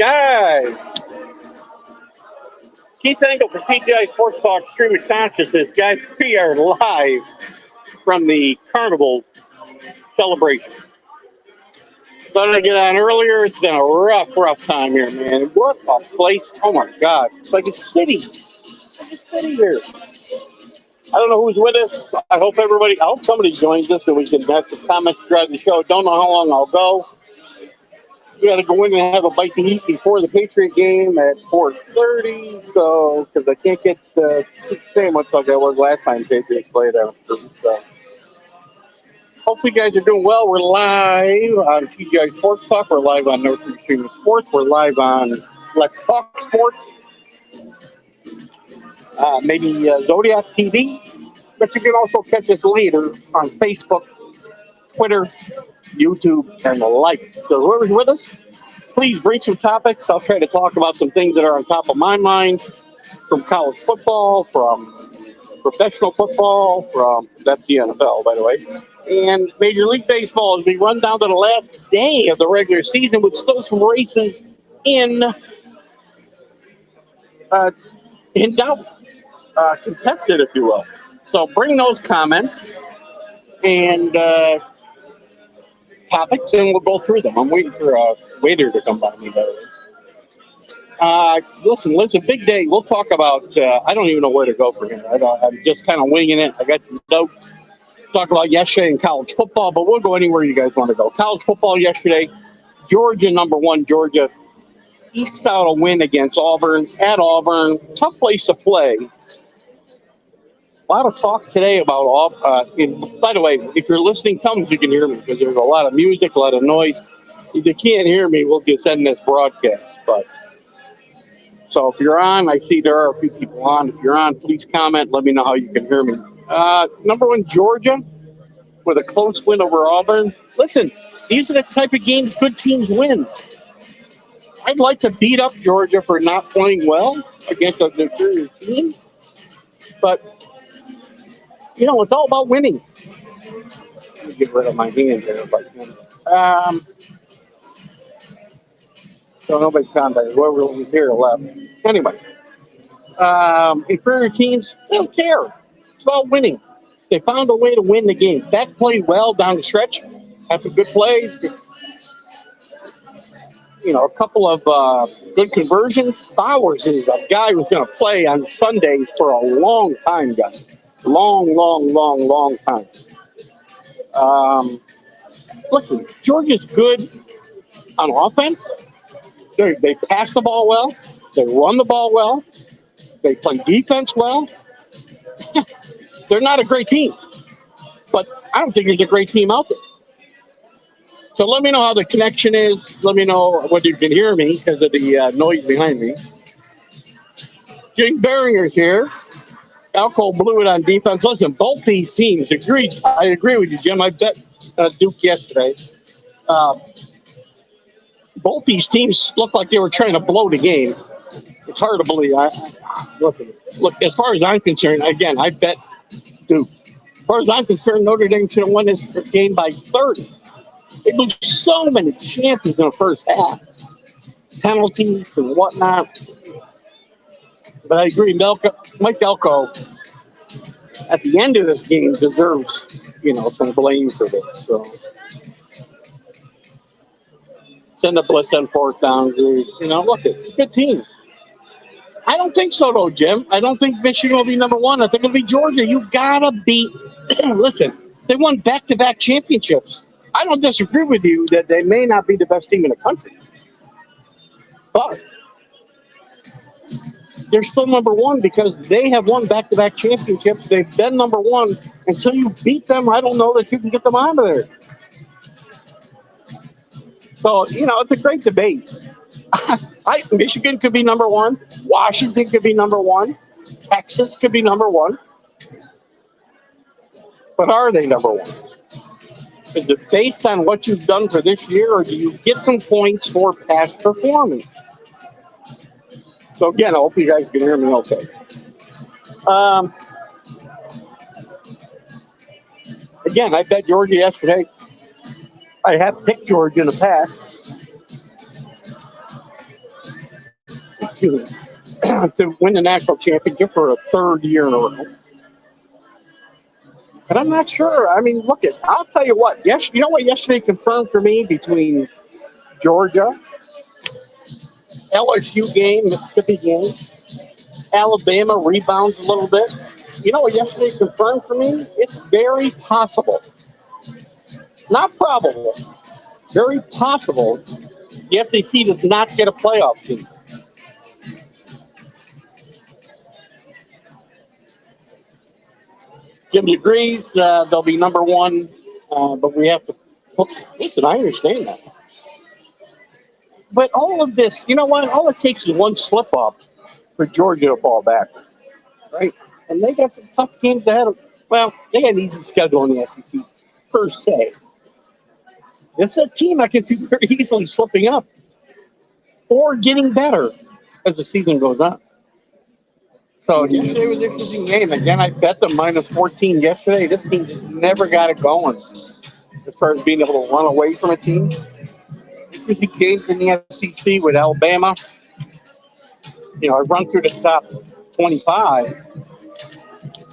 guys. Keith Engel for TGI Sports Talk Stream of Consciousness. Guys, we are live from the Carnival Celebration. Started to get on earlier. It's been a rough time here, man. What a place. Oh, my God. It's like a city. It's like a city here. I don't know who's with us. I hope somebody joins us so we can have some comments throughout the show. Don't know how long I'll go. We got to go in and have a bite to eat before the Patriot game at 4:30. So, because I can't get the same much like I was last time Patriots played after. So, hopefully, you guys are doing well. We're live on TGI Sports Talk. We're live on Northern Stream of Sports. We're live on Let's Talk Sports. Maybe Zodiac TV. But you can also catch us later on Facebook, Twitter, YouTube, and the like. So whoever's with us, please bring some topics. I'll try to talk about some things that are on top of my mind, from college football, from professional football, that's the NFL, by the way, and Major League Baseball as we run down to the last day of the regular season with still some races in doubt, contested, if you will. So bring those comments and topics, and we'll go through them. I'm waiting for a waiter to come by me, by the way. Listen, big day. We'll talk about, I don't even know where to go from here. I'm just kind of winging it. I got some notes. Talk about yesterday in college football, but we'll go anywhere you guys want to go. College football yesterday, Georgia, number one, Georgia ekes out a win against Auburn, at Auburn. Tough place to play. A lot of talk today about by the way, if you're listening, tell me if you can hear me, because there's a lot of music, a lot of noise. If you can't hear me, we'll just end this broadcast. But so if you're on, I see there are a few people on. If you're on, please comment. Let me know how you can hear me. Number one, Georgia, with a close win over Auburn. Listen, these are the type of games good teams win. I'd like to beat up Georgia for not playing well against an inferior team, but you know, it's all about winning. Let me get rid of my hand there if I can. So nobody's contacted. Whoever was here left. Anyway, inferior teams, they don't care. It's about winning. They found a way to win the game. Beck played well down the stretch. Had some good plays. You know, a couple of good conversions. Bowers is a guy who's going to play on Sundays for a long time, guys. Long time. Listen, Georgia's good on offense. They pass the ball well. They run the ball well. They play defense well. They're not a great team, but I don't think there's a great team out there. So let me know how the connection is. Let me know whether you can hear me because of the noise behind me. Jake Beringer's here. Alco blew it on defense. Listen, both these teams agreed. I agree with you, Jim. I bet Duke yesterday. Both these teams looked like they were trying to blow the game. It's hard to believe. Look, as far as I'm concerned, again, I bet Duke. As far as I'm concerned, Notre Dame should have won this game by 30. They blew so many chances in the first half. Penalties and whatnot. But I agree, Mike Elko, at the end of this game, deserves, some blame for this. So send a blitz on fourth down. Look, it's a good team. I don't think so, though, Jim. I don't think Michigan will be number one. I think it'll be Georgia. You gotta beat. Listen, they won back-to-back championships. I don't disagree with you that they may not be the best team in the country, but they're still number one because they have won back-to-back championships. They've been number one. Until you beat them, I don't know that you can get them out of there. So, it's a great debate. Michigan could be number one. Washington could be number one. Texas could be number one. But are they number one? Is it based on what you've done for this year, or do you get some points for past performance? So, again, I hope you guys can hear me okay. Again, I bet Georgia yesterday. I have picked Georgia in the past. to to win the national championship for a third year in a row. And I'm not sure. I mean, look at. I'll tell you what. Yes, you know what yesterday confirmed for me between Georgia, LSU game, Mississippi game, Alabama rebounds a little bit. You know what yesterday confirmed for me? It's very possible, not probable, very possible the SEC does not get a playoff team. Jimmy agrees they'll be number one, but we have to. Listen, I understand that. But all of this, you know what? All it takes is one slip up for Georgia to fall back, right? And they got some tough games ahead of. Well, they got an easy schedule in the SEC per se. This is a team I can see very easily slipping up or getting better as the season goes on. So yesterday was an interesting game. Again, I bet them minus 14 yesterday. This team just never got it going as far as being able to run away from a team. Interesting games in the SEC with Alabama. You know, I run through the top 25.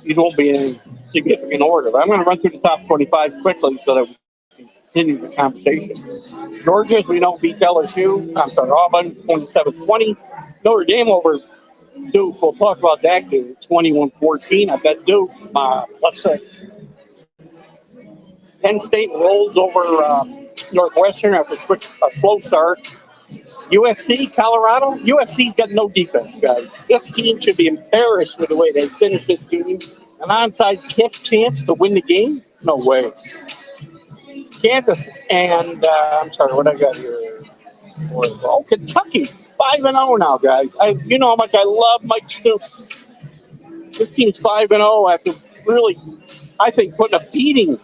These won't be in any significant order, but I'm going to run through the top 25 quickly so that we can continue the conversation. Georgia, as we know, beats LSU. Auburn, 27-20. Notre Dame over Duke. We'll talk about that game, 21-14. I bet Duke, let's say. Penn State rolls over Northwestern after a slow start. USC, Colorado. USC's got no defense, guys. This team should be embarrassed with the way they finished this game. An onside kick chance to win the game? No way. Kansas and, I'm sorry, what I got here? Oh, Kentucky, 5-0 now, guys. You know how much I love Mike Stoops. This team's 5-0 after really, I think, putting a beating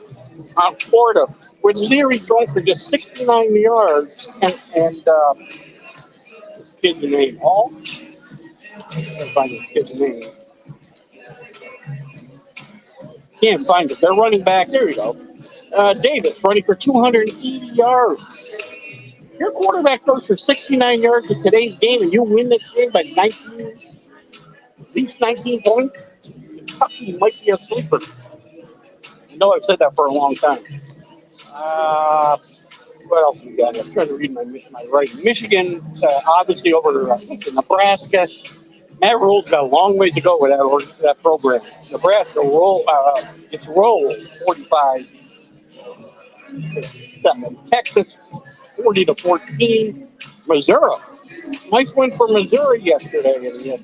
on Florida with Leary throwing for just 69 yards and kid's name, Hall? Can't find his kid's name. Can't find it. They're running back. There you go. Davis running for 280 yards. Your quarterback throws for 69 yards in today's game, and you win this game by 19, at least 19 points. Kentucky might be a sleeper. I know I've said that for a long time. What else we got? I'm trying to read my writing. Michigan, obviously over Nebraska. Matt Rule's got a long way to go with that program. Nebraska it's rolled 45. Texas 40-14. Missouri, nice win for Missouri yesterday in the SEC.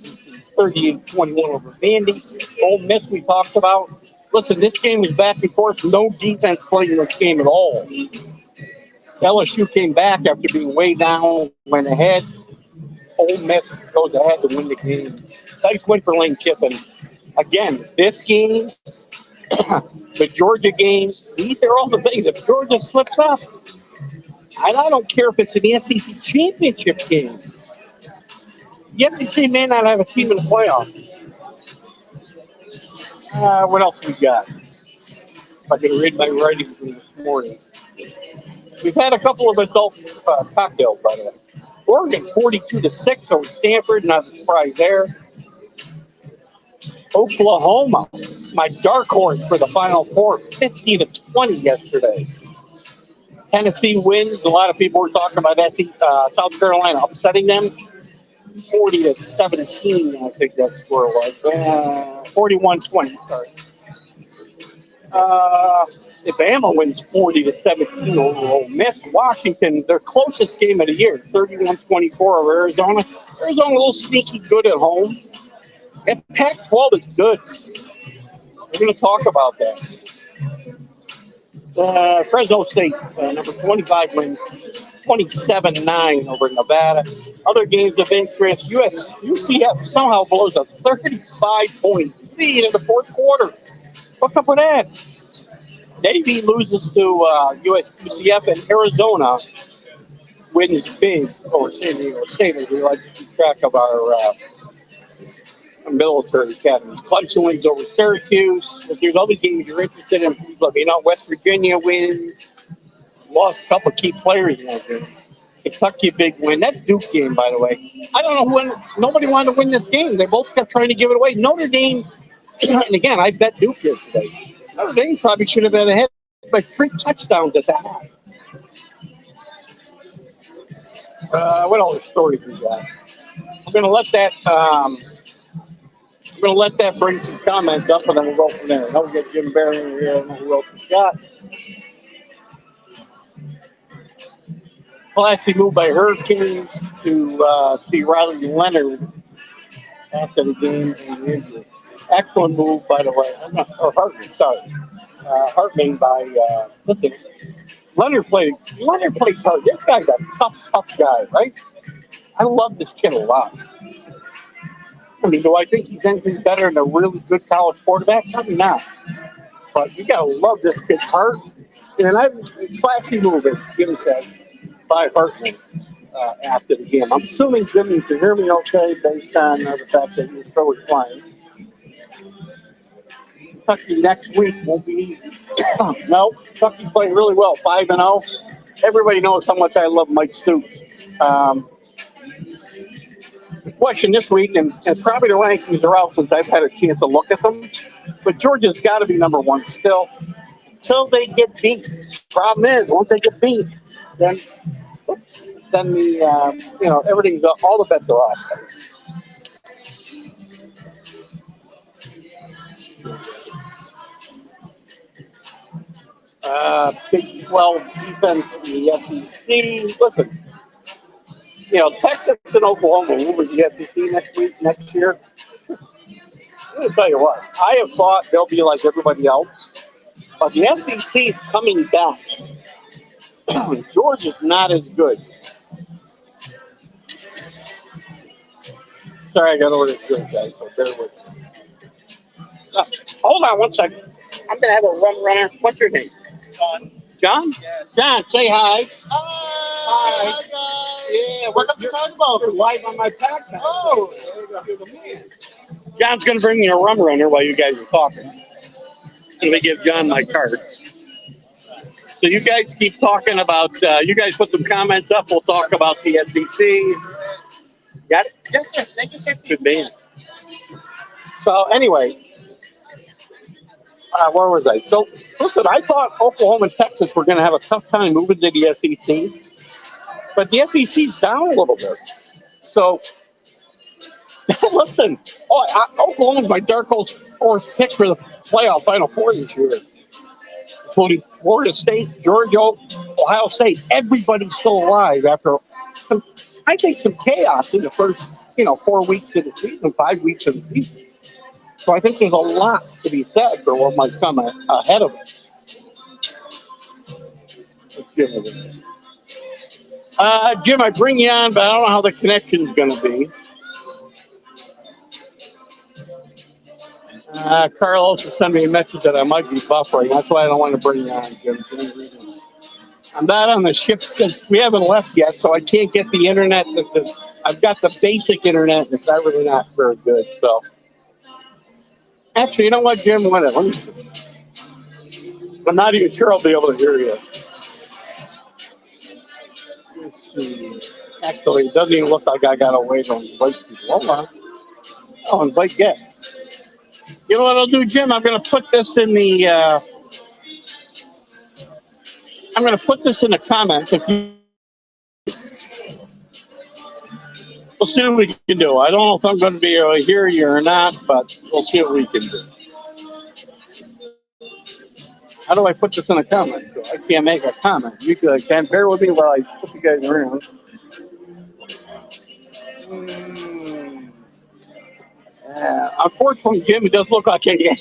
38-21 over Vandy. Ole Miss we talked about. Listen, this game was back and forth. No defense playing this game at all. LSU came back after being way down, went ahead. Ole Miss goes ahead to win the game. Nice win for Lane Kiffin. Again, this game, the Georgia game, these are all the things. If Georgia slips up, and I don't care if it's an SEC championship game, the SEC may not have a team in the playoffs. What else we got? If I can read my writing from this morning. We've had a couple of adult cocktails, by the way. Oregon 42-6 over Stanford, not a surprise there. Oklahoma, my dark horse for the Final Four, 50-20 yesterday. Tennessee wins. A lot of people were talking about South Carolina upsetting them. 40-17, I think that score was. 41-20, sorry. If Bama wins 40-17 over Ole Miss, Washington, their closest game of the year, 31-24 over Arizona. Arizona a little sneaky good at home. And Pac-12 is good. We're going to talk about that. Fresno State, number 25, wins 27-9 over Nevada. Other games of interest, UCF somehow blows a 35-point lead in the fourth quarter. What's up with that? Navy loses to UCF, and Arizona wins big over San Diego State. We like to keep track of our military academies. Clemson wins over Syracuse. If there's other games you're interested in, let me know. West Virginia wins. Lost a couple key players in that game. Kentucky, big win. That Duke game, by the way. I don't know when. Nobody wanted to win this game. They both kept trying to give it away. Notre Dame, and again, I bet Duke yesterday. Notre Dame probably should have been ahead by 3 touchdowns at that half. What other stories we got? I'm gonna let that. I'm gonna let that bring some comments up, and then we'll go from there. Now we get Jim Barry here, and who else we got? Classy move by Hurricanes to see Riley Leonard after the game and the injury. Excellent move, by the way. Or Hartman, sorry. Hartman by, listen, Leonard plays hard. This guy's a tough guy, right? I love this kid a lot. I mean, do I think he's anything better than a really good college quarterback? Probably not. But you gotta love this kid's heart. And classy move, as Jim said, by Hartman after the game. I'm assuming Jim, you can hear me okay based on the fact that you're still playing. Kentucky next week won't be easy. No, Kentucky playing really well, 5-0. Everybody knows how much I love Mike Stoops. The question this week, and probably the rankings are out since I've had a chance to look at them, but Georgia's got to be number 1 still until they get beat. Problem is, once they get beat, then the everything's all the bets are off. Big 12 defense in the SEC. Listen, Texas and Oklahoma will move the SEC next year. I'm going to tell you what, I have thought they'll be like everybody else, but the SEC is coming back. Georgia's not as good. Sorry, I got over this drink, guys, so bear with me. Hold on 1 second. I'm going to have a runner. What's your name? John. John? Yes. John, say hi. Hi, guys. Yeah, Welcome to Carnival. You're live on my podcast. Oh. You're the man. John's going to bring me a rum runner while you guys are talking. And we give John my card. So you guys keep talking about, you guys put some comments up. We'll talk about the SEC. Got it? Yes, sir. Thank you, sir. Good man. So anyway, where was I? So listen, I thought Oklahoma and Texas were going to have a tough time moving to the SEC, but the SEC's down a little bit. So listen, Oklahoma's my dark horse pick for the playoff Final Four this year, including Florida State, Georgia, Ohio State. Everybody's still alive after some chaos in the first 4 weeks of the season, 5 weeks of the season. So I think there's a lot to be said for what might come ahead of us. Jim, I bring you on, but I don't know how the connection's going to be. Carlos sent me a message that I might be buffering. That's why I don't want to bring you on, Jim. I'm not on the ship because we haven't left yet, so I can't get the internet. I've got the basic internet, and it's really not very good. So, actually, you know what, Jim? Let me see. I'm not even sure I'll be able to hear you. Let's see. Actually, it doesn't even look like I got to wait on invite people. Hold on. Oh, invite get. You know what I'll do, Jim? I'm going to put this in the. I'm going to put this in the comments. We'll see what we can do. I don't know if I'm going to be able to hear you or not, but we'll see what we can do. How do I put this in a comment? I can't make a comment. You can bear with me while I put you guys around. Unfortunately, Jim, it does look like I can't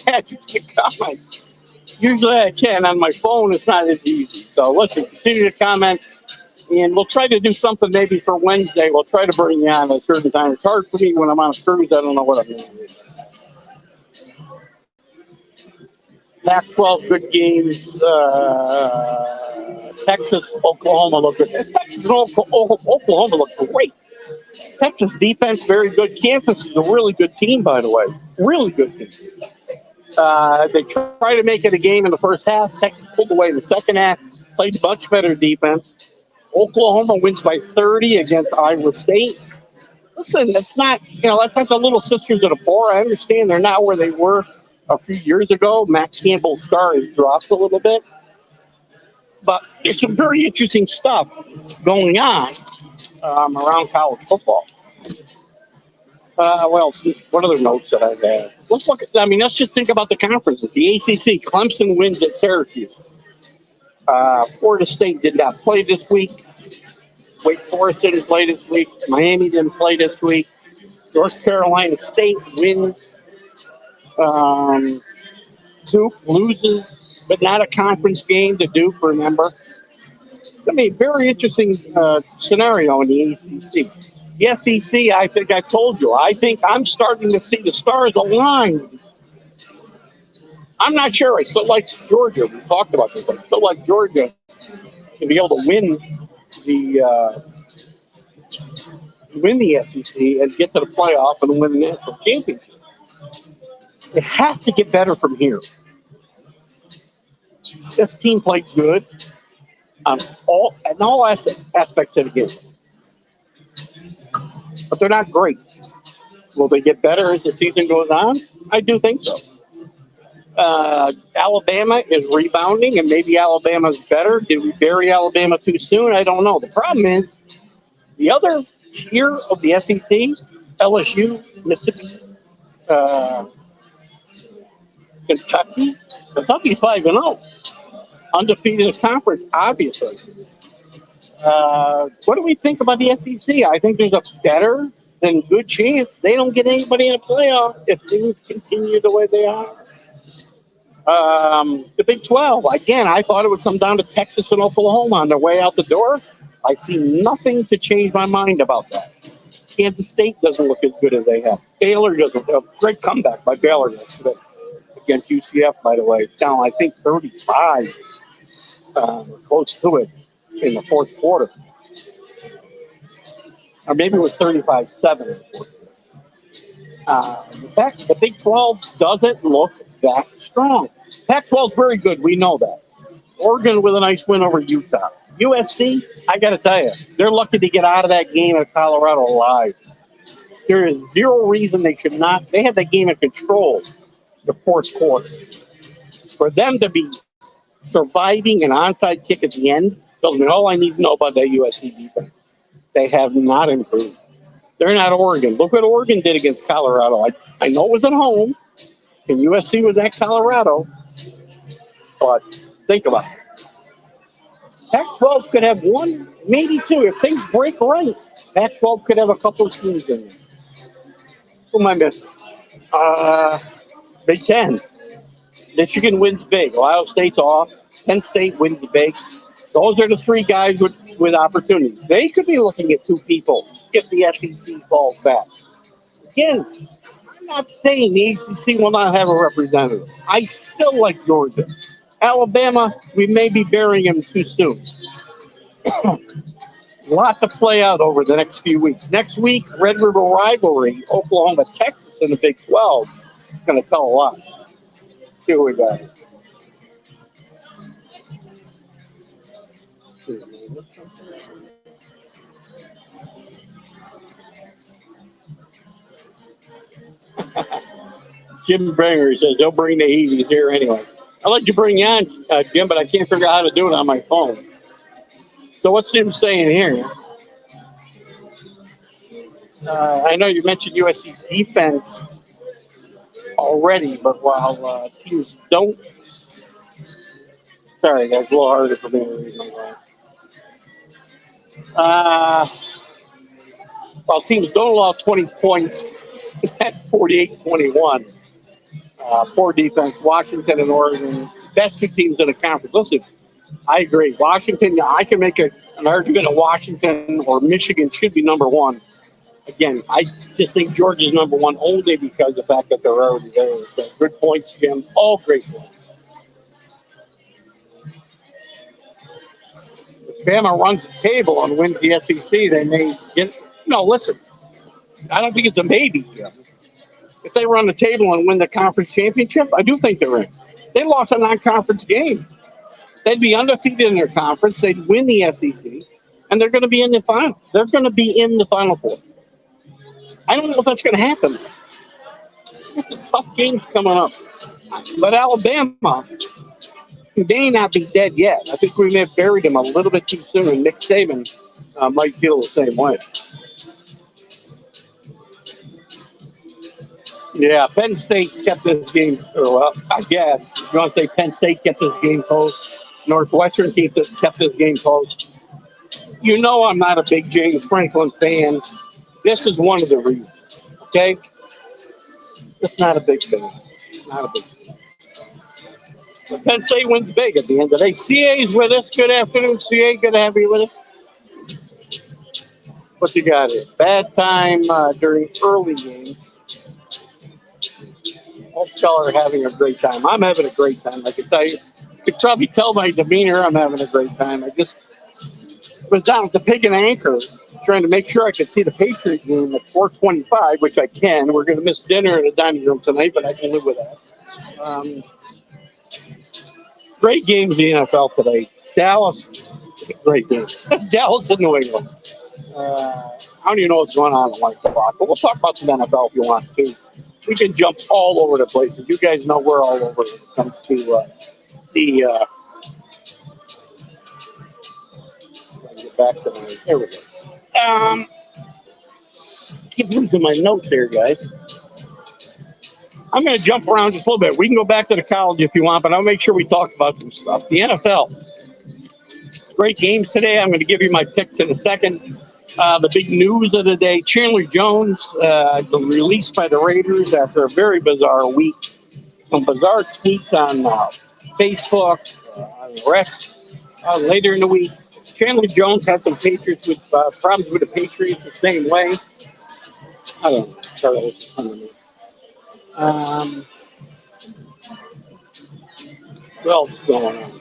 comment. Usually I can. On my phone, it's not as easy. So listen, continue to comment, and we'll try to do something maybe for Wednesday. We'll try to bring you on at a certain time. It's hard for me when I'm on a cruise. I don't know what I'm going to do. Pac-12 good games. Texas, Oklahoma look good. Texas and Oklahoma look great. Texas defense very good. Kansas is a really good team, by the way. Really good team. They tried to make it a game in the first half. Texas pulled away in the second half. Played much better defense. Oklahoma wins by 30 against Iowa State. Listen, that's not the little sisters of the poor. I understand they're not where they were a few years ago. Max Campbell's star has dropped a little bit, but there's some very interesting stuff going on around college football. Well, what other notes that I've had? Let's look at. Let's just think about the conferences. The ACC, Clemson wins at Syracuse. Florida State did not play this week. Wake Forest didn't play this week. Miami didn't play this week. North Carolina State wins. Duke loses, but not a conference game to Duke, remember. It's going to be a very interesting scenario in the ACC. The SEC, I think I told you, I think I'm starting to see the stars align. I'm not sure. I still like Georgia. We talked about this. I still like Georgia to be able to win the SEC and get to the playoff and win the national championship. It has to get better from here. This team played good on all aspects of the game, but they're not great. Will they get better as the season goes on? I do think so. Alabama is rebounding, and maybe Alabama's better. Did we bury Alabama too soon? I don't know. The problem is the other tier of the SEC, LSU, Mississippi, Kentucky. Kentucky's 5-0, undefeated in conference, obviously. What do we think about the SEC? I think there's a better than good chance they don't get anybody in a playoff if things continue the way they are. The Big 12, again, I thought it would come down to Texas and Oklahoma on their way out the door. I see nothing to change my mind about that. Kansas State doesn't look as good as they have. Baylor doesn't. A great comeback by Baylor yesterday against UCF, by the way. Down, I think, 35, close to it in the fourth quarter. Or maybe it was 35-7. The Big 12 doesn't look that strong. Pac-12 is very good. We know that. Oregon with a nice win over Utah. USC, I got to tell you, they're lucky to get out of that game at Colorado alive. There is zero reason they should not. They had that game in control the fourth quarter. For them to be surviving an onside kick at the end tells me all I need to know about that USC defense. They have not improved. They're not Oregon. Look what Oregon did against Colorado. I know it was at home, and USC was at Colorado, but think about it. Pac-12 could have one, maybe two. If things break right, Pac-12 could have a couple of teams in there. Who am I missing? Big Ten. Michigan wins big. Ohio State's off. Penn State wins big. Those are the three guys with opportunities. They could be looking at two people if the SEC falls back. Again, I'm not saying the ACC will not have a representative. I still like Georgia. Alabama, we may be burying them too soon. A lot to play out over the next few weeks. Next week, Red River rivalry, Oklahoma, Texas in the Big 12. It's going to tell a lot. See what we got. Jim Bringer says they'll bring the Easies here anyway. I'd like to bring you on, Jim, but I can't figure out how to do it on my phone. So what's Jim saying here? I know you mentioned USC defense already, but while teams don't... Sorry, guys, a little harder for me to read my line. While teams don't allow 20 points at 48-21, poor defense, Washington and Oregon, best two teams in the conference. Listen, I agree. Washington, I can make an argument that Washington or Michigan should be number one. Again, I just think Georgia's number one only because of the fact that they're already there. So good points, Jim. All great points. If Bama runs the table and wins the SEC, they may get. No, listen. I don't think it's a maybe, Jim. If they run the table and win the conference championship, I do think they're in. They lost a non-conference game. They'd be undefeated in their conference. They'd win the SEC. and they're going to be in the final. They're going to be in the Final Four. I don't know if that's going to happen. Tough games coming up. But Alabama may not be dead yet. I think we may have buried him a little bit too soon, and Nick Saban might feel the same way. Yeah, Penn State kept this game, well, I guess. You want to say Penn State kept this game close. Northwestern kept this game close. You know I'm not a big James Franklin fan. This is one of the reasons, okay? Just not a big fan. Not a big fan. But Penn State wins big at the end of the day. CA's with us. Good afternoon, CA. Good to have you with us. What you got here? Bad time during early games. Most y'all are having a great time. I'm having a great time. I can tell you. You could probably tell by demeanor I'm having a great time. I just was down at the Pig and Anchor trying to make sure I could see the Patriot game at 4:25, which I can. We're going to miss dinner in the dining room tonight, but I can live with that. Great games in the NFL today. Dallas, great game. Dallas and New England. I don't even know what's going on in 1 o'clock, but we'll talk about some NFL if you want to. We can jump all over the place. You guys know we're all over when it comes to the. Get back to my. There we go. Keep losing my notes here, guys. I'm going to jump around just a little bit. We can go back to the college if you want, but I'll make sure we talk about some stuff. The NFL. Great games today. I'm going to give you my picks in a second. The big news of the day, Chandler Jones released by the Raiders after a very bizarre week. Some bizarre tweets on Facebook, arrest later in the week. Chandler Jones had some Patriots with problems with the Patriots the same way. I don't know. Charles, I don't know. What else is going on?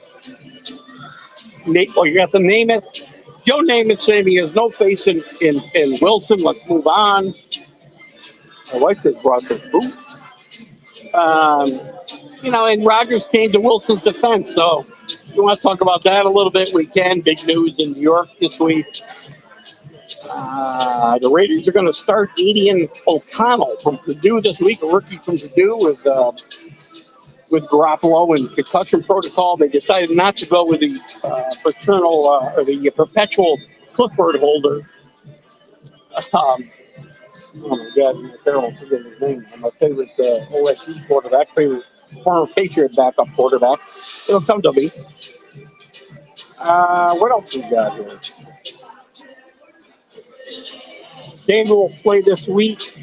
You got to name it. Joe Namath saying he has no faith in Wilson. Let's move on. My wife just brought some food. And Rodgers came to Wilson's defense. So if you want to talk about that a little bit, we can. Big news in New York this week. The Raiders are going to start Aidan O'Connell from Purdue this week, a rookie from Purdue with Garoppolo and concussion protocol. They decided not to go with the the perpetual clipboard holder. Oh my God, I'm terrible forgetting his name. My favorite OSU quarterback, favorite former Patriot backup quarterback. It'll come to me. What else we got here? Daniel will play this week.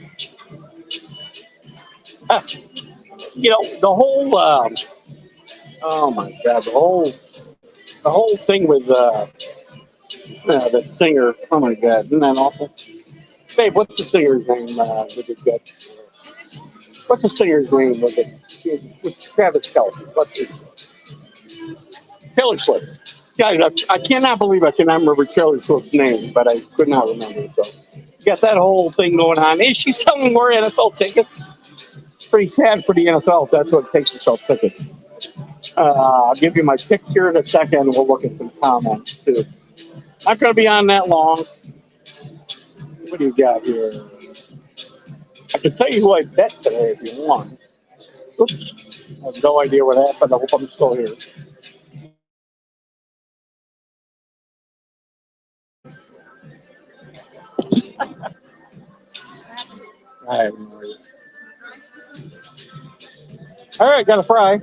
The whole oh my God, the whole thing with the singer. Oh my God, isn't that awful? Babe, what's the singer's name with the Jets? What's the singer's name with Travis Kelce? What's his name? Taylor Swift. Guys, I cannot believe I cannot remember Taylor Swift's name, but I could not remember it. So you got that whole thing going on. Is she selling more NFL tickets? Pretty sad for the NFL if that's what it takes to sell tickets. I'll give you my picks here in a second. We'll look at some comments too. Not going to be on that long. What do you got here? I can tell you who I bet today if you want. Oops. I have no idea what happened. I hope I'm still here. I have no idea. All right, got a fry.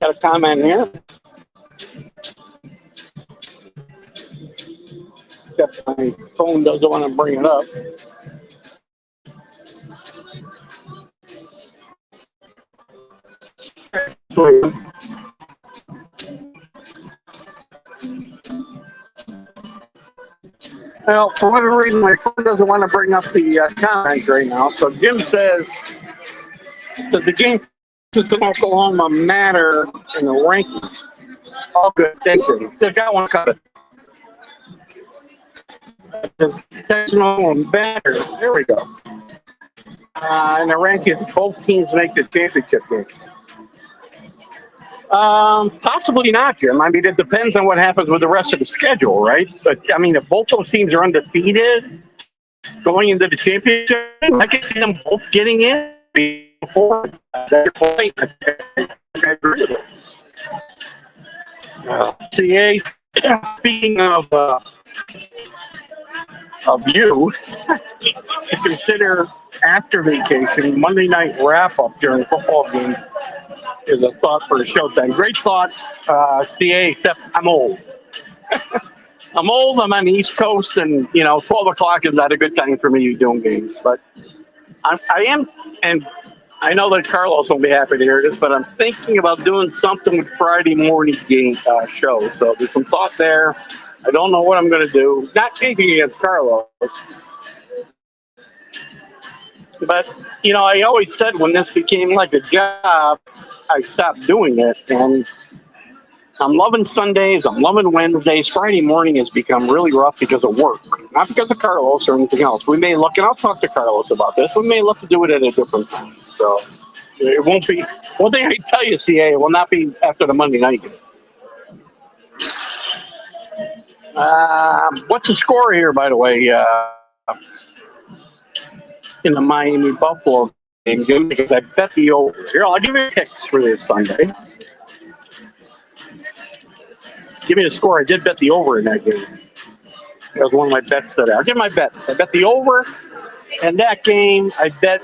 Got a comment here. Except my phone doesn't want to bring it up. Well, for whatever reason, my phone doesn't want to bring up the comments right now. So Jim says that the game is in Oklahoma matter in the rankings. All good. Thank you. They got one covered. Just and better. There we go. And the rankings, both teams make the championship game. Possibly not, Jim. I mean, it depends on what happens with the rest of the schedule, right? But I mean, if both those teams are undefeated going into the championship, I can see them both getting in before that point. I agree with it. CA, speaking of you, to consider after vacation, Monday night wrap-up during football games is a thought for a showtime. Great thought, CA, except I'm old. I'm old, I'm on the East Coast, and, 12 o'clock is not a good time for me doing games. But I am, and I know that Carlos will be happy to hear this, but I'm thinking about doing something with Friday morning game show. So there's some thought there. I don't know what I'm going to do. Not anything against Carlos. But, I always said when this became like a job, I stopped doing it. And I'm loving Sundays. I'm loving Wednesdays. Friday morning has become really rough because of work. Not because of Carlos or anything else. We may look, and I'll talk to Carlos about this, we may look to do it at a different time. So it won't be, one thing I can tell you, CA, it will not be after the Monday night game. What's the score here, by the way, in the Miami-Buffalo game, Jim? Because I bet the over. Here, I'll give you a picks for this Sunday. Give me the score. I did bet the over in that game. That was one of my bets today. I'll give my bets. I bet the over in that game. I bet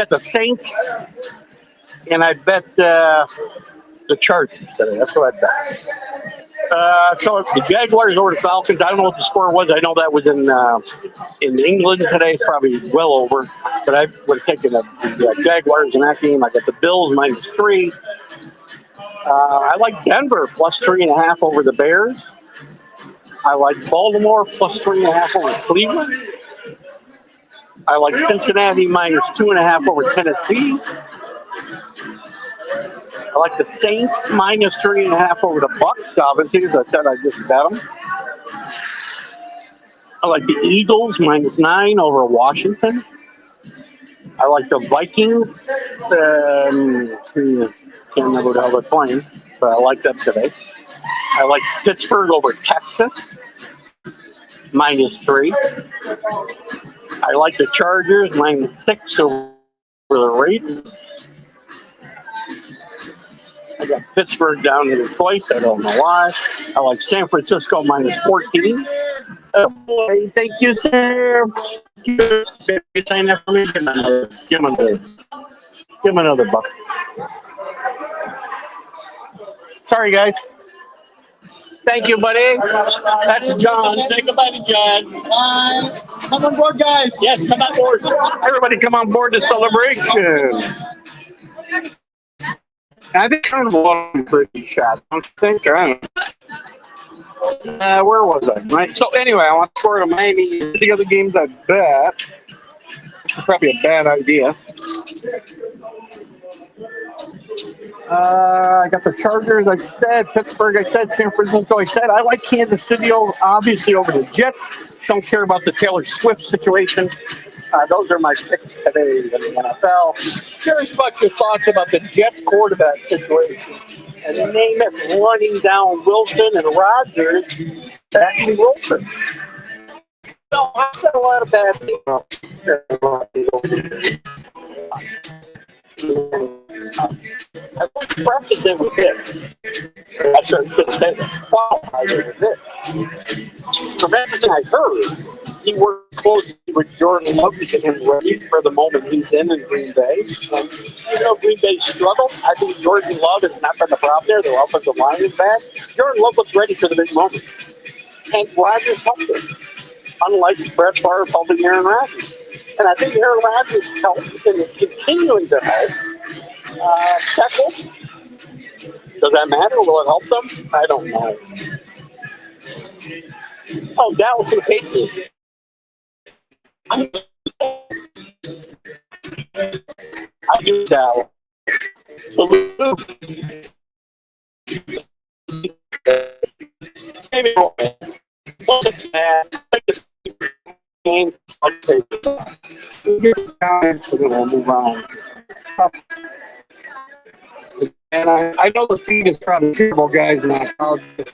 the Saints, and I bet the Chargers today. That's what I bet. So the Jaguars over the Falcons. I don't know what the score was. I know that was in England today, probably well over. But I would have taken the Jaguars in that game. I got the Bills -3. I like Denver +3.5 over the Bears. I like Baltimore +3.5 over Cleveland. I like Cincinnati -2.5 over Tennessee. I like the Saints -3.5 over the Bucks. Obviously, as I said, I just bet them. I like the Eagles -9 over Washington. I like the Vikings. Can't remember how they're playing, but I like that today. I like Pittsburgh over Texas -3. I like the Chargers -6 over the Raiders. I got Pittsburgh down here twice. I don't know why. I like San Francisco -14. Oh boy, thank you, sir. You saying that for me? Give him another buck. Sorry, guys. Thank you, buddy. That's John. Say goodbye to John. Bye. Come on board, guys. Yes, come on board. Everybody come on board the celebration. I think Carnival was a pretty shot. I don't think. I don't know. Where was I? Right. So anyway, I want to score to Miami. The other games I bet. It's probably a bad idea. I got the Chargers. I said Pittsburgh. I said San Francisco. I said I like Kansas City, obviously, over the Jets. Don't care about the Taylor Swift situation. Those are my picks today in the NFL. Curious about your thoughts about the Jets quarterback situation. And name it, running down Wilson and Rodgers, back to Wilson. No, I've said a lot of bad things about I would practice it with him. I certainly couldn't say that. Qualified it with it. From everything I heard, he worked closely with Jordan Love to get him ready for the moment he's in Green Bay. And even though Green Bay struggled, I think Jordan Love has not been the problem there. Their offensive line is bad. Jordan Love was ready for the big moment. And Rodgers helped him, unlike Brett Favre helping Aaron Rodgers. And I think Aaron Rodgers helped and is continuing to help Beckle. Does that matter? Will it help them? I don't know. Oh, Dallas and the Patriots. I do Dallas. Maybe Plus it's bad. Game. We'll move on. And I know the feed is probably terrible, guys, and I apologize.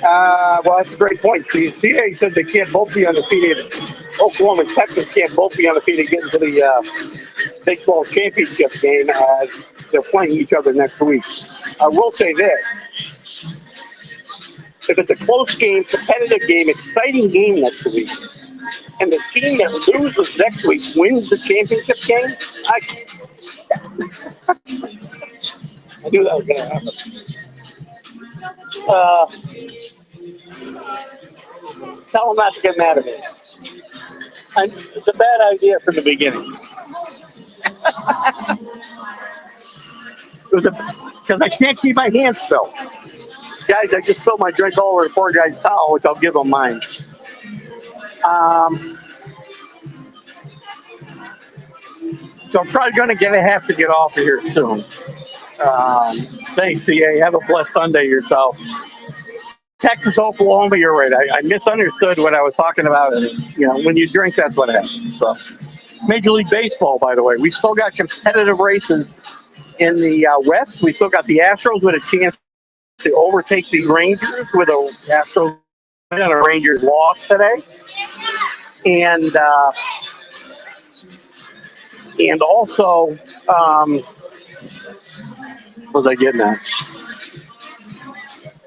Well, that's a great point. See, CA said they can't both be undefeated. Oklahoma and Texas can't both be undefeated getting to the Big 12 championship game as they're playing each other next week. I will say this. If it's a close game, competitive game, exciting game next week, and the team that loses next week wins the championship game, I knew that was going to happen. Tell them not to get mad at me. It's a bad idea from the beginning. Because I can't keep my hands still. Guys, I just spilled my drink all over the poor guy's towel, which I'll give him mine. So I'm probably going to have to get off of here soon. Thanks, CA. Have a blessed Sunday yourself. Texas, Oklahoma, you're right. I misunderstood what I was talking about. When you drink, that's what happens. So, Major League Baseball, by the way, we still got competitive races in the West. We still got the Astros with a chance to overtake the Rangers with a Astros and a Rangers loss today. And also, what was I getting at?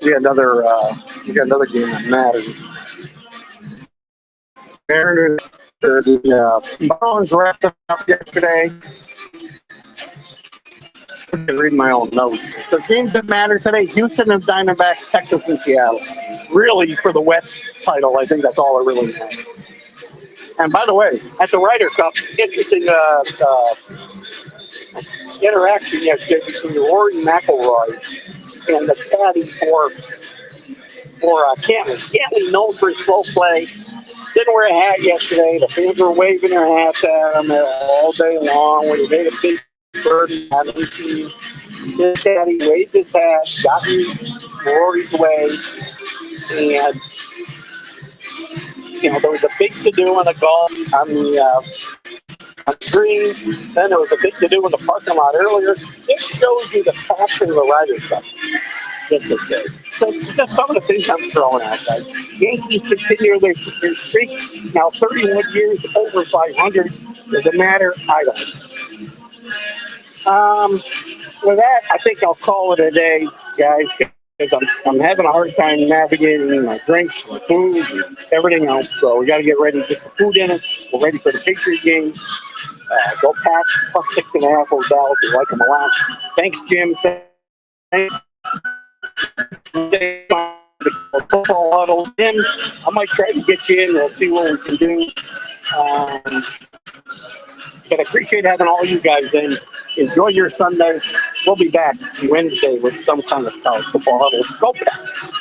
We got another game that matters. Mariners, the Marlins wrapped up yesterday. I can read my own notes. The games that matter today: Houston and Diamondbacks, Texas and Seattle. Really, for the West title, I think that's all it really matters. And by the way, at the Ryder Cup, interesting interaction yesterday between Rory McIlroy and the caddy for Cantley. Cantley, known for his slow play, didn't wear a hat yesterday. The fans were waving their hats at him all day long when he made a big birdie on 18. His caddy waved his hat, got in Rory's way, and there was a big to-do on the golf on the green. Then there was a big to-do in the parking lot earlier. It shows you the passion of the Ryder Cup. So just some of the things I'm throwing out, guys. Yankees continue their streak. Now 31 years over 500. Does it matter? I don't. With that, I think I'll call it a day, guys. Because I'm having a hard time navigating my drinks, my food, and everything else. So we got to get ready to get the food in it. We're ready for the Patriot game. Go Pats, plus 6.5 over Dallas. We like them a lot. Thanks, Jim. Thanks. Football huddle. Jim, I might try to get you in. We'll see what we can do. But I appreciate having all you guys in. Enjoy your Sunday. We'll be back Wednesday with some kind of college football huddle. Go Pats.